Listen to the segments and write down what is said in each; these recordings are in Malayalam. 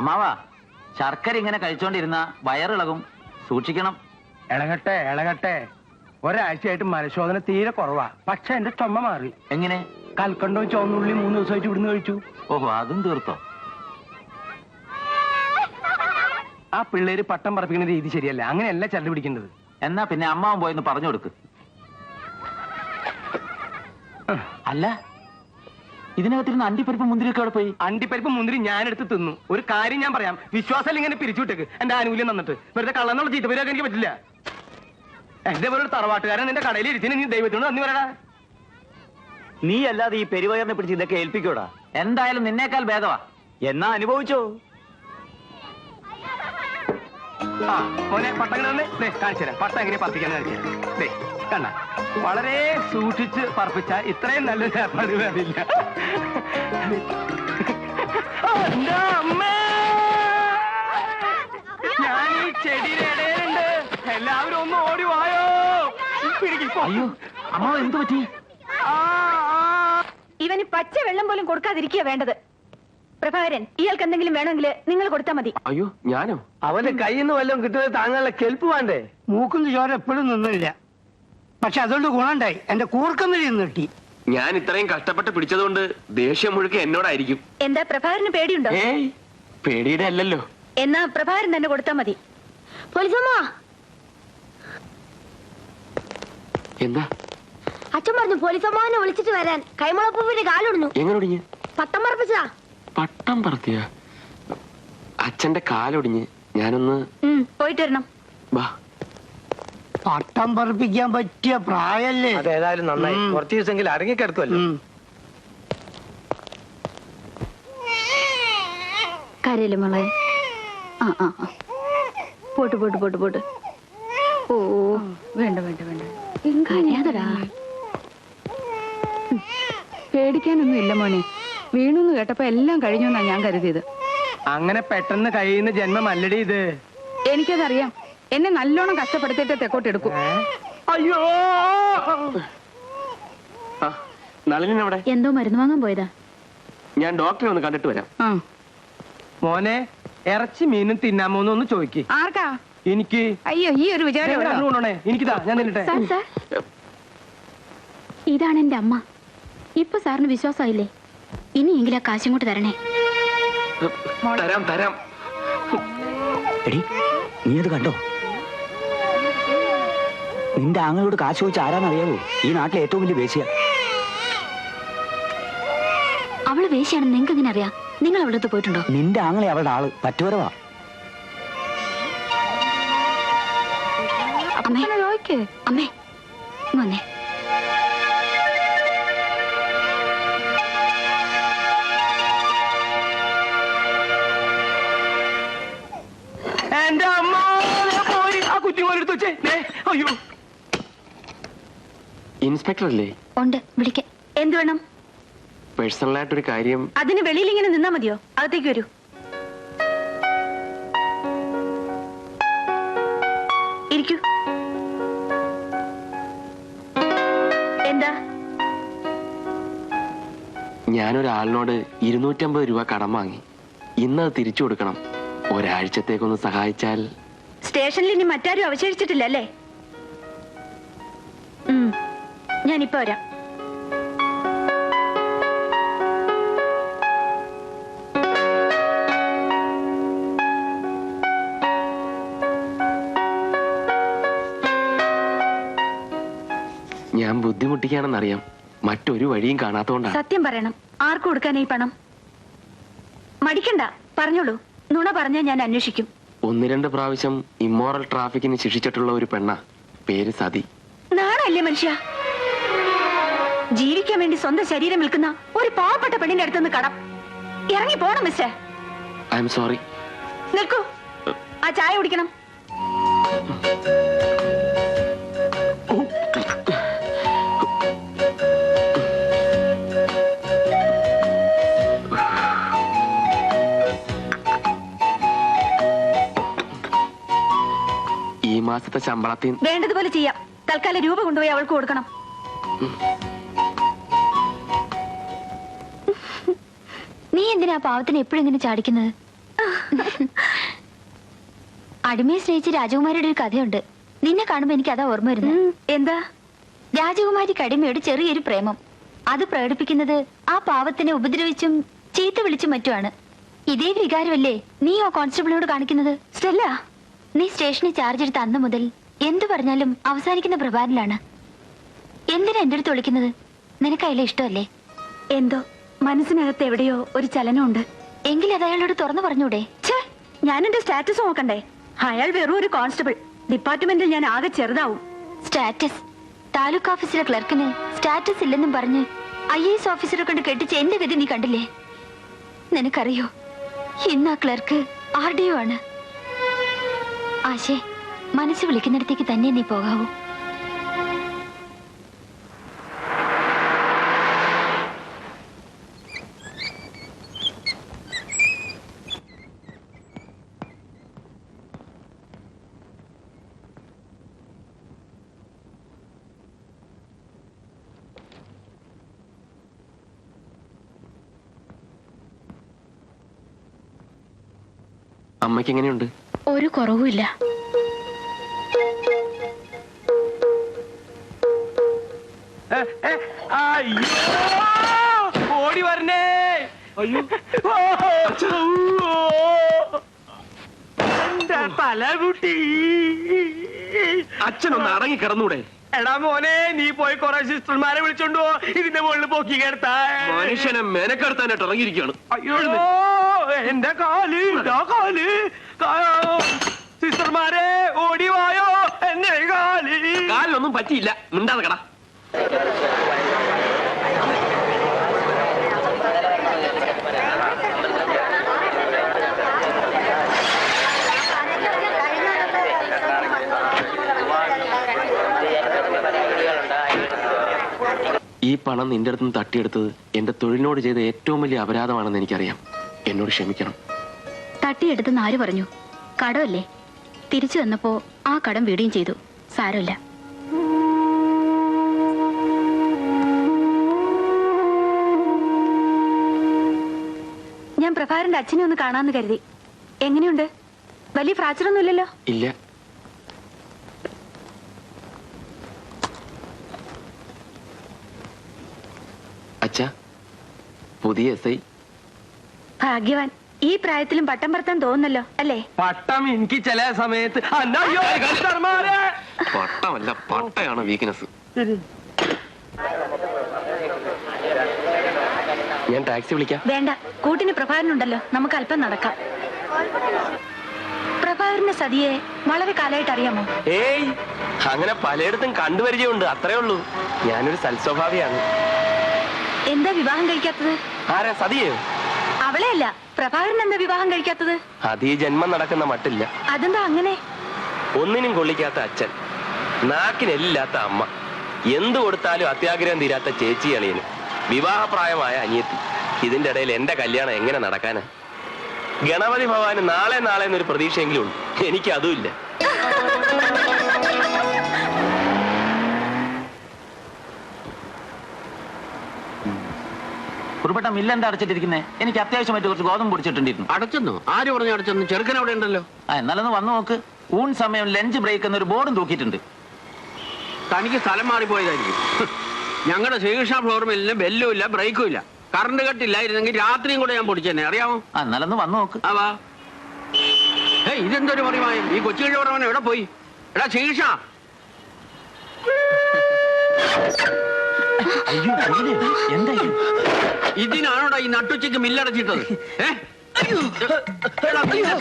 അമ്മാവാ, ശർക്കര ഇങ്ങനെ കഴിച്ചോണ്ടിരുന്ന വയറിളകും, സൂക്ഷിക്കണം. ഇളകട്ടെ ഇളകട്ടെ. ഒരാഴ്ചയായിട്ട് മലശോധന തീരെ കുറവാ. പക്ഷെ എന്റെ ചുമ മാറി. എങ്ങനെ? കൽക്കണ്ടവും ചുവന്നുള്ളി 3 ദിവസമായിട്ട് ഇവിടുന്ന് കഴിച്ചു. ഓഹോ, അതും തീർത്തോ? ആ പിള്ളേര് പട്ടം പറപ്പിക്കുന്ന രീതി ശരിയല്ല. അങ്ങനെയല്ല ചരട് പിടിക്കേണ്ടത്. എന്നാ പിന്നെ അമ്മാവൻ പോയെന്ന് പറഞ്ഞു കൊടുക്ക്. അല്ല, ഇതിനകത്തിരുന്ന് അണ്ടിപ്പരിപ്പ് മുന്തിരിയൊക്കെ അവിടെ പോയി? അണ്ടിപ്പരിപ്പ് മുന്തിരി ഞാനെടുത്ത് തിന്നു. ഒരു കാര്യം ഞാൻ പറയാം, വിശ്വാസം ഇങ്ങനെ പിരിച്ചുവിട്ടേക്ക്. എന്റെ ആനുകൂല്യം തന്നിട്ട് വെറുതെ കള്ളന്നുള്ള ചീത്തപ്പേരൊക്കെ എനിക്ക് പറ്റില്ല. എന്റെ പോലെ തറവാട്ടുകാരൻ നിന്റെ കടയിൽ ഇരിച്ചിന് നീ ദൈവത്തിനോട് നന്ദി പറയടാ. നീ അല്ലാതെ ഈ പെരുവയറിനെ പിടിച്ച് ഇതൊക്കെ ഏൽപ്പിക്കൂടാ. എന്തായാലും നിന്നേക്കാൾ ഭേദവാ. എന്നാ അനുഭവിച്ചോ. ആ മോനെ, പട്ടങ്ങനെ കാണിച്ചു തരാം. പട്ടം എങ്ങനെ പറപ്പിക്കാന്ന് കാണിച്ചു തരാം. കണ്ണ വളരെ സൂക്ഷിച്ച് പറപ്പിച്ച ഇത്രയും നല്ലൊരു ഏർപ്പാട് വരില്ല. ഞാൻ ഈ ചെടിയുടെ ഇടയിലുണ്ട്. എല്ലാവരും ഒന്ന് ഓടി വായോ. അയ്യോ അമ്മാവ, എന്ത് പറ്റി? ഇവന് പച്ച വെള്ളം പോലും കൊടുക്കാതിരിക്കുക വേണ്ടത്. പ്രഭാകരൻ, ഇയാൾക്ക് എന്തെങ്കിലും വേണമെങ്കിൽ നിങ്ങൾ കൊടുത്താൽ മതി. അയ്യോ ഞാനോ? അവന്റെ കയ്യിൽ നിന്ന് വല്ലതും കിട്ടുന്നത് താങ്കളുടെ കെൽപ്പ് വേണ്ടേ? മൂക്കുന്ന ചോര എപ്പോഴും നിന്നില്ല. പക്ഷെ അതുകൊണ്ട് ഗുണമുണ്ടായി. എന്റെ കൂർക്കമ്മിൽ നിന്ന് കിട്ടി. ഞാൻ ഇത്രയും കഷ്ടപ്പെട്ട് പിടിച്ചതുകൊണ്ട് ദേഷ്യം മുഴുക്കെ എന്നോടായിരിക്കും. എന്താ പ്രഭാകരന് പേടിയുണ്ടോ? ഏയ്, പേടിയുടെ അല്ലല്ലോ. എന്നാ പ്രഭാകരൻ തന്നെ കൊടുത്താൽ മതി. എന്താ? അച്ഛൻ പറഞ്ഞു പോലീസമ്മാനെ വിളിച്ചിട്ട് വരാൻ. കൈമുളപ്പൂവിന്റെ കാലൊടിഞ്ഞു. എങ്ങനെ ഒടിഞ്ഞ്? പട്ടം പറപ്പിച്ചാ. പട്ടം പറത്തിയ? അച്ഛന്റെ കാലൊടിഞ്ഞ്. ഞാനൊന്ന് പോയിട്ട് വരണം. വാ. പട്ടം പറപ്പിക്കാൻ പറ്റിയ പ്രായല്ലേ? അതേതായാലും നന്നായി. കുറച്ച് ദിവസമെങ്കിലും അടങ്ങിക്കിടക്കുമല്ലോ. കരയില് മോളെ. പോട്ട് പോട്ട് പോട്ട് പോട്ട്. ഓ വേണ്ട വേണ്ട വേണ്ട, കരയാതടാ. പേടിക്കാനൊന്നും ഇല്ല മോനെ. വീണുന്ന് കേട്ടപ്പോ എല്ലാം കഴിഞ്ഞു എന്നാ ഞാൻ കരുതിയത്. അങ്ങനെ പെട്ടെന്ന് കഴിയുന്ന ജന്മമല്ലടി ഇത്. എനിക്കതറിയാം. എന്നെ നല്ലോണം കഷ്ടപ്പെടുത്തിയിട്ട് തെക്കോട്ടെടുക്കും. അയ്യോ, നളിനവിടെ? എന്തോ മരുന്ന് വാങ്ങാൻ പോയതാ. ഞാൻ ഡോക്ടറെ ഒന്ന് കണ്ടിട്ട് വരാം. മോനെ, ഇറച്ചി മീനും തിന്നാമോന്ന് ചോദിക്ക്. ആർക്കാ? എനിക്ക്. അയ്യോ, ഈ ഒരു വിചാരം. എനിക്കിതാ, ഞാൻ നിന്നിട്ടെ. ഇതാണ് എന്റെ അമ്മ. ഇപ്പൊ സാറിന് വിശ്വാസമായില്ലേ? ഇനിയെങ്കിലും ആ കാശും കൊണ്ട് തരണേ. തരാം തരാം. എടി, നീ അത് കണ്ടോ? നിന്റെ ആങ്ങളോട് കാശ് ചോദിച്ച ആരാന്നറിയാവോ? ഈ നാട്ടിലെ ഏറ്റവും വലിയ വേശ്യ. അവള് വേശ്യാണെന്ന് നിങ്ങൾക്ക് എങ്ങനെ അറിയാം? നിങ്ങൾ അവളുടെ അടുത്ത് പോയിട്ടുണ്ടോ? നിന്റെ ആങ്ങളെ അവളുടെ ആള് പറ്റുവരവാ. അമ്മേ അമ്മേ വന്നേ. എന്റെ അമ്മ ആ കുറ്റിമോലെടുത്ത് വെച്ചേ. അയ്യോ, ഇൻസ്പെക്ടർ അല്ലേ? ഉണ്ട്, വിളിക്കാം. എന്ത് വേണം? പേഴ്സണലായിട്ടൊരു കാര്യം. അതിന് വെളിയിൽ ഇങ്ങനെ നിന്നാ മതിയോ? അകത്തേക്ക് വരൂ. ഇരിക്കൂ. എന്താ? ഞാനൊരാളിനോട് 250 രൂപ കടം വാങ്ങി. ഇന്നത് തിരിച്ചു കൊടുക്കണം. ഒരാഴ്ചത്തേക്കൊന്ന് സഹായിച്ചാൽ. സ്റ്റേഷനിൽ ഇനി മറ്റാരും അവശേഷിച്ചിട്ടില്ല അല്ലേ? ഞാനിപ്പോ വരാം. ഞാൻ ബുദ്ധിമുട്ടിക്കാണെന്നറിയാം. മറ്റൊരു വഴിയും കാണാത്തോണ്ടാ. സത്യം പറയണം. ആർക്ക് കൊടുക്കാനാ ഈ പണം? മടിക്കണ്ട, പറഞ്ഞോളൂ. നുണ പറഞ്ഞാൽ ഞാൻ അന്വേഷിക്കും. 1-2 പ്രാവശ്യം ഇമ്മോറൽ ട്രാഫിക്കിന് ശിക്ഷിച്ചിട്ടുള്ള ഒരു പെണ്ണ. പേര് സതി. നാണല്ലേ മനുഷ്യ? ജീവിക്കാൻ വേണ്ടി സ്വന്തം ശരീരം വിൽക്കുന്ന ഒരു പാവപ്പെട്ട പെണ്ണിന്റെ അടുത്തുനിന്ന് കടം. ഇറങ്ങി പോണം മിസ്റ്റർ. I am sorry. നിൽക്കൂ, ആ ചായ കുടിക്കണം. ഈ മാസത്തെ ശമ്പളത്തിൽ വേണ്ടതുപോലെ ചെയ്യാം. തൽക്കാലം രൂപ കൊണ്ടുപോയി അവൾക്ക് കൊടുക്കണം. നീ എന്തിനാ പാവത്തിന് എപ്പോഴും ഇങ്ങനെ ചാടിക്കുന്നത്? അടിമയെ സ്നേഹിച്ച് രാജകുമാരിയുടെ ഒരു കഥയുണ്ട്. നിന്നെ കാണുമ്പോ എനിക്ക് അതാ ഓർമ്മ വരുന്നത്. എന്താ? രാജകുമാരിക്ക് അടിമയോട് ചെറിയൊരു പ്രേമം. അത് പ്രകടിപ്പിക്കുന്നത് ആ പാവത്തിനെ ഉപദ്രവിച്ചും ചീത്ത വിളിച്ചും മറ്റുമാണ്. ഇതേ വികാരമല്ലേ നീ ആ കോൺസ്റ്റബിളിനോട് കാണിക്കുന്നത്? സ്റ്റെല്ല, നീ സ്റ്റേഷനിൽ ചാർജ് എടുത്ത അന്ന് മുതൽ എന്തു പറഞ്ഞാലും അവസാനിക്കുന്ന പ്രഭാരിലാണ്. എന്തിനാ എന്റെ അടുത്ത് വിളിക്കുന്നത്? നിനക്ക് അയാളെ ഇഷ്ടമല്ലേ? എന്തോ മനസ്സിനകത്ത് എവിടെയോ ഒരു ചലനമുണ്ട്. എങ്കിൽ അത് അയാളോട് തുറന്നു പറഞ്ഞൂടെ? ഛേ, ഞാൻ എന്റെ സ്റ്റാറ്റസ് നോക്കണ്ടേ? അയാൾ വെറും ഒരു കോൺസ്റ്റബിൾ. ഡിപ്പാർട്ട്മെന്റിൽ ഞാൻ ആകെ ചെറുതാവും. സ്റ്റാറ്റസ്? താലൂക്ക് ഓഫീസിലെ ക്ലർക്കിന് സ്റ്റാറ്റസ് ഇല്ലെന്നും പറഞ്ഞ് IAS ഓഫീസറെ കൊണ്ട് കെട്ടിച്ച് എന്റെ ഗതി നീ കണ്ടില്ലേ? നിനക്കറിയോ, ഇന്ന് ആ ക്ലർക്ക് RDO ആണ്. ആശേ, മനസ്സ് വിളിക്കുന്നിടത്തേക്ക് തന്നെ നീ പോകാവൂ. അമ്മയ്ക്ക് എങ്ങനെയുണ്ട്? ഒരു കുറവുമില്ല. ഓടി വരണേ. അയ്യോ, തലകുട്ടി. അച്ഛനൊന്ന് അടങ്ങി കിടന്നൂടെ? എടാ മോനെ, നീ പോയി കുറെ സിസ്റ്റർമാരെ വിളിച്ചോണ്ടോ ഇതിന്റെ മുകളിൽ പൊക്കി കിടത്താ. മനുഷ്യനെ മെനക്കെടുത്താനായിട്ട് ഇറങ്ങിയിരിക്കുകയാണ്. അയ്യോ, എന്റെ കാല്, ഇതാ കാല്. സിസ്റ്റർമാരെ ഓടി വായോ, എന്റെ കാല്. കാലിനൊന്നും പറ്റിയില്ല, മിണ്ടാതെ കട. ഈ പണം നിന്റെ അടുത്ത് നിന്ന് തട്ടിയെടുത്തത് എന്റെ തൊഴിലിനോട് ചെയ്ത ഏറ്റവും വലിയ അപരാധമാണെന്ന് എനിക്കറിയാം. എന്നോട് ക്ഷമിക്കണം. തട്ടിയെടുത്തെന്ന് ആര് പറഞ്ഞു? കടമല്ലേ. തിരിച്ചു വന്നപ്പോ ആ കടം വീടുകയും ചെയ്തു. സാരമില്ല. ഞാൻ പ്രഭാകരന്റെ അച്ഛനെ ഒന്ന് കാണാന്ന് കരുതി. എങ്ങനെയുണ്ട്? വലിയ ഫ്രാക്ചർ ഒന്നും ഇല്ലല്ലോ? ഇല്ല. അച്ഛാ, പുതിയ SI. ഭാഗ്യവാൻ. ഈ പ്രായത്തിലും പട്ടം പറത്താൻ തോന്നുന്നല്ലോ അല്ലേ? പട്ടം എനിക്ക് ചില സമയത്ത്. അയ്യോ, സിസ്റ്റർമാരെ. പട്ടമല്ല, പട്ടയാണ് വീക്ക്നെസ്. ഞാൻ ടാക്സി വിളിക്കാം. വേണ്ട, കൂട്ടിന് പ്രഭാകരനുണ്ടല്ലോ, നമുക്ക് അല്പം നടക്കാം. പ്രഭാകരന്റെ സതിയെ വളരെ കാലമായിട്ട് അറിയാമോ? ഏയ്, അങ്ങനെ പലയിടത്തും കണ്ടുപരിചയമുണ്ട്, അത്രേ ഉള്ളൂ. ഞാനൊരു സൽസ്വഭാവിയാണ്. എന്താ വിവാഹം കഴിക്കാത്തത്? ആരാ, സതിയോ? അവളെയല്ല, പ്രഭാകരൻ എന്താ വിവാഹം കഴിക്കാത്തത്? അത് ഈ ജന്മം നടക്കുന്ന മട്ടില്ല. അതെന്താ അങ്ങനെ? ഒന്നിനും കൊള്ളിക്കാത്ത അച്ഛൻ, നാക്കിനെല്ലാത്ത അമ്മ, എന്തു കൊടുത്താലും അത്യാഗ്രഹം തീരാത്ത ചേച്ചി അളിയന്, വിവാഹപ്രായമായ അനിയത്തി. ഇതിന്റെ ഇടയിൽ എന്റെ കല്യാണം എങ്ങനെ നടക്കാനാ? ഗണപതി ഭഗവാന് നാളെ എന്നൊരു പ്രതീക്ഷയെങ്കിലും ഉണ്ട്. എനിക്ക് അതുമില്ല. കുറുപ്പട്ട മില്ലെന്താ അടച്ചിട്ടിരിക്കുന്നേ? എനിക്ക് അത്യാവശ്യമായിട്ട് കുറച്ച് ഗോതമ്പ് പൊടിച്ചിട്ടുണ്ടായിരുന്നു. അടച്ചെന്നോ? ആര് പറഞ്ഞു അടച്ചെന്ന്? ചെറുക്കൻ അവിടെ ഉണ്ടല്ലോ. എന്നാലൊന്ന് വന്നു നോക്ക്. ഊൺ സമയം ലഞ്ച് ബ്രേക്ക് എന്നൊരു ബോർഡും തൂക്കിയിട്ടുണ്ട്. തനിക്ക് സ്ഥലം മാറിപ്പോയതായിരിക്കും. ഞങ്ങളുടെ ശ്രീകൃഷ്ണ ഫ്ലോർ മില്ലിന് ബെല്ലും ഇല്ല, ബ്രേക്കും ഇല്ല. കറണ്ട് കട്ടില്ലായിരുന്നെങ്കിൽ രാത്രിയും കൂടെ ഞാൻ പൊടിച്ചെന്നെ, അറിയാമോ? എന്നാലൊന്ന് വന്നു നോക്ക്. വാ. ഇതെന്തൊരു പറയുമായും? ഈ കൊച്ചു കഴിവറവൻ എവിടെ പോയി? എടാ ശ്രീകൃഷ്ണ. അയ്യോ, എന്താ ഇതിനാണോടാ ഈ നട്ടുച്ചയ്ക്ക് മില്ലടച്ചിട്ടത്?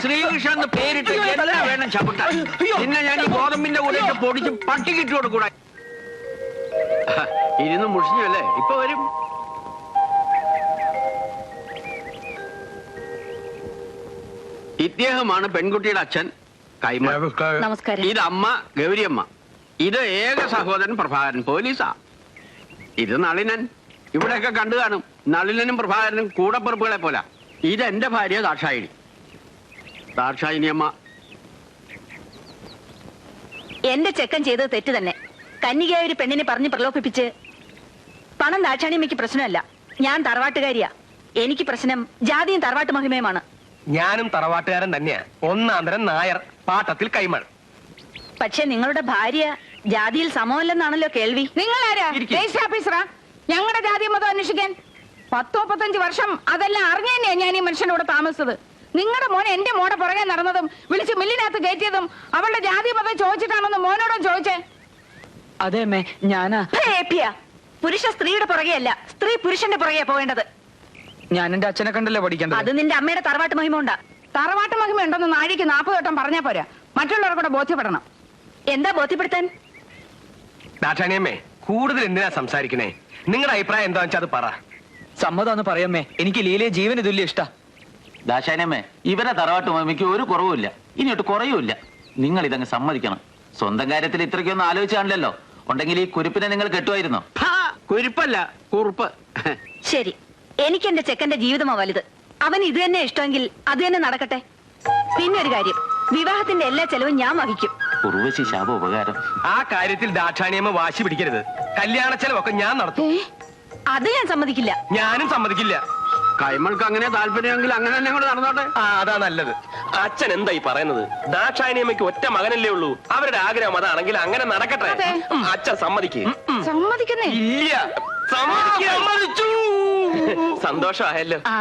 ശ്രീകൃഷ്ണ എന്ന് പേരിട്ട് എല്ലാം വേണം ചവിട്ടാൻ. പിന്നെ ഞാൻ ഈ ഗോതമ്പിന്റെ കൂടെ പൊടിച്ച് പട്ടിക്കിട്ട് കൊടുക്കൂടാ. ഇരുന്ന് മുഷിഞ്ഞല്ലേ, ഇപ്പൊ വരും. ഇദ്ദേഹമാണ് പെൺകുട്ടിയുടെ അച്ഛൻ കൈമ. നമസ്കാരം. ഇത് അമ്മ ഗൗരിയമ്മ. ഇത് ഏക സഹോദരൻ പ്രഭാകരൻ, പോലീസാ. ഇത് നളിനൻ. ഇവിടെയൊക്കെ കണ്ടു കാണും. നളിനനും പ്രഭാകരനും കൂടപ്പിറപ്പുകളെ പോലെ. ഇതെന്റെ ഭാര്യ ദാക്ഷായിനി. ദാക്ഷായിനി അമ്മ. എന്റെ ചെക്കൻ ചെയ്തത് തെറ്റ് തന്നെ. കന്യകയായ ഒരു പെണ്ണിനെ പറഞ്ഞ് പ്രലോഭിപ്പിച്ച് പണം ദാക്ഷാണിയമ്മയ്ക്ക് പ്രശ്നമല്ല. ഞാൻ തറവാട്ടുകാരിയാ. എനിക്ക് പ്രശ്നം ജാതിയും തറവാട്ട് മഹിമയുമാണ്. ഞാനും തറവാട്ടുകാരൻ തന്നെയാ. ഒന്നാന്തരം നായർ, പാട്ടത്തിൽ കൈമൾ. പക്ഷെ നിങ്ങളുടെ ഭാര്യ ജാതിയിൽ സമമല്ലെന്നാണല്ലോ കേൾവി. നിങ്ങളാരാ? ഇരിക്ക്. രജിസ്റ്റർ ഓഫീസറാ? ഞങ്ങളുടെ ജാതി മതം അന്വേഷിക്കാൻ 10-35 വർഷം അതെല്ലാം അറിഞ്ഞു തന്നെയാ ഞാൻ ഈ മനുഷ്യന്റെ കൂടെ താമസിച്ചത്. നിങ്ങളുടെ മോൻ എന്റെ മോടെ പുറകെ നടന്നതും വിളിച്ച് മില്ലിനകത്ത് കയറ്റിയതും അവളുടെ ജാതി മതം ചോദിച്ചിട്ടാണെന്ന് മോനോടും ചോദിച്ചേ. അതെ അമ്മേ, ഞാനാ. പുരുഷ സ്ത്രീയുടെ പുറകെയല്ല, സ്ത്രീ പുരുഷന്റെ പുറകെ പോകേണ്ടത്. ഞാൻ എന്റെ അച്ഛനെ കണ്ടല്ലേ പഠിക്കേണ്ടത്. അത് നിന്റെ അമ്മയുടെ തറവാട്ട് മഹിമ ഉണ്ടാ. തറവാട്ട് മഹിമ ഉണ്ടെന്ന് നാഴിക്ക് 40 വട്ടം പറഞ്ഞാ പോരാ, മറ്റുള്ളവർക്കൂടെ ബോധ്യപ്പെടണം. എന്താ ബോധ്യപ്പെടുത്താൻ? ദാക്ഷാണിയമ്മേ, കൂടുതൽ എന്തിനാ സംസാരിക്കണേ? നിങ്ങളുടെ അഭിപ്രായം എന്താ വെച്ചാൽ അത് പറ. സമ്മതമാണെന്ന് പറയമ്മേ, എനിക്ക് ലീലയെ ജീവന് തുല്യ ഇഷ്ട. ദാശാനമ്മേ, ഇവരെ തറവാട്ട് മമ്മിക്ക് ഒരു കുറവുമില്ല, ഇനിയൊട്ട് കുറയുമില്ല. നിങ്ങൾ ഇതങ്ങ് സമ്മതിക്കണം. സ്വന്തം കാര്യത്തിൽ ഇത്രയ്ക്കൊന്നും ആലോചിച്ച് കാണില്ലല്ലോ. ഉണ്ടെങ്കിൽ ഈ കുരിപ്പിനെ നിങ്ങൾ കെട്ടുമായിരുന്നോ? കുരിപ്പല്ല, കുറുപ്പ്. ശരി, എനിക്ക് എന്റെ ചെക്കന്റെ ജീവിതമാ വലുത്. അവന് ഇത് തന്നെ ഇഷ്ടമെങ്കിൽ അത് തന്നെ നടക്കട്ടെ. പിന്നെ ഒരു കാര്യം, വിവാഹത്തിന്റെ എല്ലാ ചെലവും ഞാൻ വഹിക്കും. ഉർവശി ശാപ ഉപകാരം. ആ കാര്യത്തിൽ ദാക്ഷാണിയമ്മ വാശി പിടിക്കരുത്. കല്യാണ ചെലവൊക്കെ ഞാൻ നടത്തും. അത് ഞാൻ സമ്മതിക്കില്ല. ഞാനും സമ്മതിക്കില്ല. കൈമൾക്ക് അങ്ങനെ താല്പര്യമെങ്കിൽ അങ്ങനെ തന്നെ കൂടെ നടന്നോട്ടെ. ആ, അതാ നല്ലത്. അച്ഛൻ എന്തായി പറയുന്നത്? ദാക്ഷായണിയമ്മയ്ക്ക് ഒറ്റ മകനല്ലേ ഉള്ളൂ. അവരുടെ ആഗ്രഹം അതാണെങ്കിൽ അങ്ങനെ നടക്കട്ടെ. അതെ. അച്ഛൻ സമ്മതിക്കേ? സമ്മതിക്കുന്നേ ഇല്ല, സമ്മതിച്ചു. സന്തോഷമായല്ലോ. ആ